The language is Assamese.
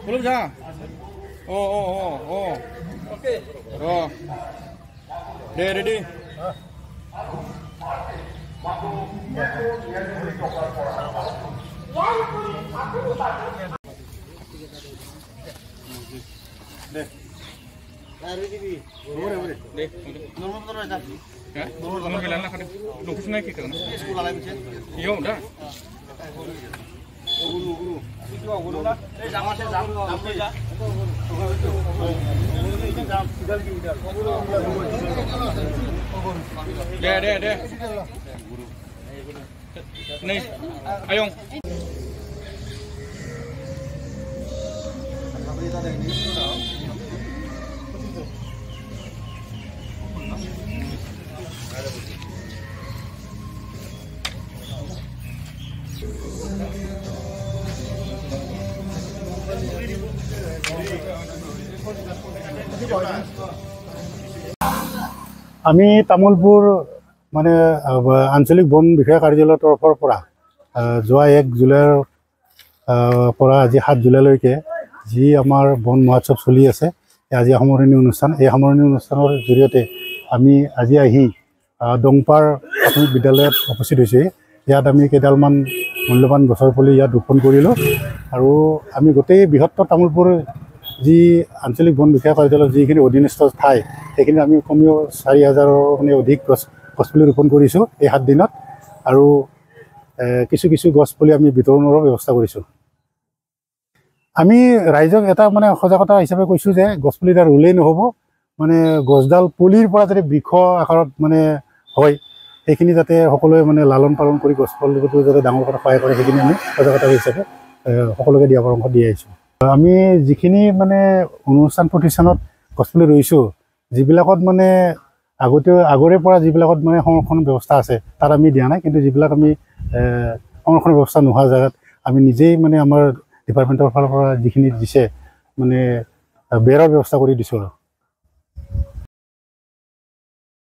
belum ya? Oh. Oke. Oh. Ready. Deh. Hari ini. Boleh. Deh. Nomor berapa dah? Ya? Nomor bilang lah kan. Lukus naik kita kan. Sekolah lagi sih. Iya udah. Guru. Guru lah. Jangan sampai ya. Deh. Nih. Ayong. আমি তামোলপুৰ মানে আঞ্চলিক বন বিষয়া কাৰ্যালয়ৰ তৰফৰ পৰা যোৱা 1 জুলাইৰ পৰা আজি 7 জুলাইলৈকে যি আমাৰ বন মহোৎসৱ চলি আছে আজি সামৰণি অনুষ্ঠান এই সামৰণি অনুষ্ঠানৰ জৰিয়তে আমি আজি আহি ডংপাৰ প্ৰাথমিক বিদ্যালয়ত উপস্থিত হৈছে ইয়াত আমি কেইডালমান মূল্যৱান গছৰ পুলি ইয়াত ৰোপণ কৰিলোঁ আৰু আমি গোটেই বৃহত্তৰ তামোলপুৰ যি আঞ্চলিক বন বিষয়া কাৰ্যালয়ৰ যিখিনি অধীনস্থ ঠাই সেইখিনি আমি কমেও 4000ৰ মানে অধিক গছপুলি ৰোপণ কৰিছোঁ এই 7 দিনত আৰু কিছু গছপুলি আমি বিতৰণৰো ব্যৱস্থা কৰিছোঁ আমি ৰাইজক এটা মানে সজাগতা হিচাপে কৈছোঁ যে গছপুলি এটা ৰুলেই নহ'ব মানে গছডাল পুলিৰ পৰা যাতে বৃক্ষ আকাৰত মানে হয় সেইখিনি যাতে সকলোৱে মানে লালন পালন কৰি গছপুলিটো যাতে ডাঙৰ কৰা সহায় কৰে সেইখিনি আমি সজাগতা হিচাপে সকলোকে দিয়া পৰামৰ্শ দি আহিছোঁ আমি যিখিনি মানে অনুষ্ঠান প্ৰতিষ্ঠানত গছপুলি ৰুইছোঁ যিবিলাকত মানে আগৰে পৰা যিবিলাকত মানে সংৰক্ষণ ব্যৱস্থা আছে তাত আমি দিয়া নাই কিন্তু যিবিলাক আমি সংৰক্ষণ ব্যৱস্থা নোহোৱা জেগাত আমি নিজেই মানে আমাৰ ডিপাৰ্টমেণ্টৰ ফালৰ পৰা যিখিনি দিছে মানে বেৰৰ ব্যৱস্থা কৰি দিছোঁ আৰু